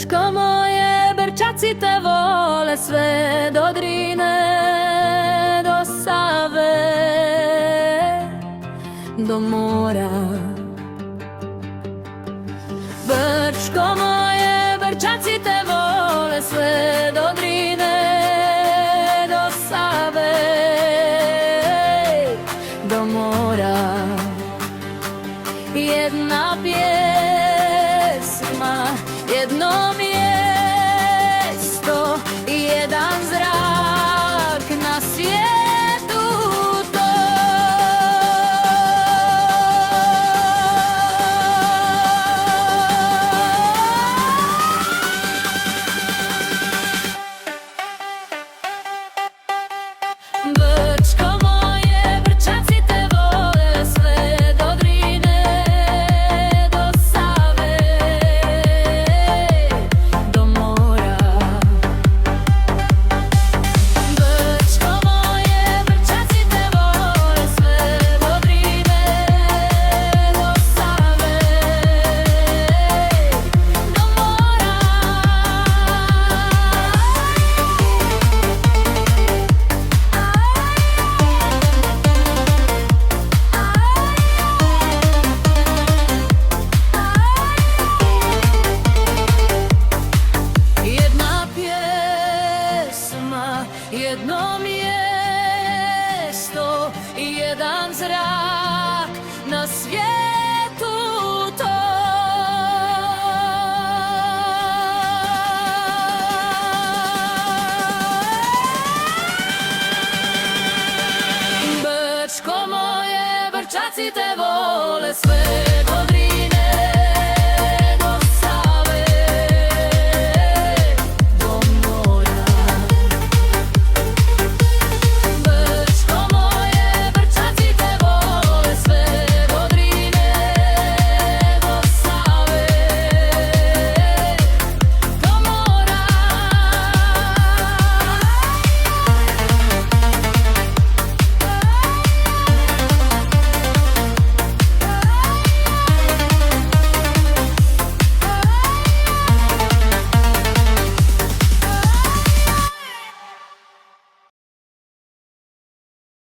Brčko moje, Brčacite vole sve do Drine, do Save, do mora. Brčko moje, Brčacite vole sve do Drine, do Save, do mora. Jedna pjesma, jedno mjesto i jedan zrak na svijetu to. Brčko moje, Brčacite vole sve do Drine, do Save, do mora. Brčko moje, Brčacite vole sve do Drine, do Save, do mora. Jedna pjesma, jedno mjesto i jedan zrak na svijetu to. Brčko moje, Brčacite vole sve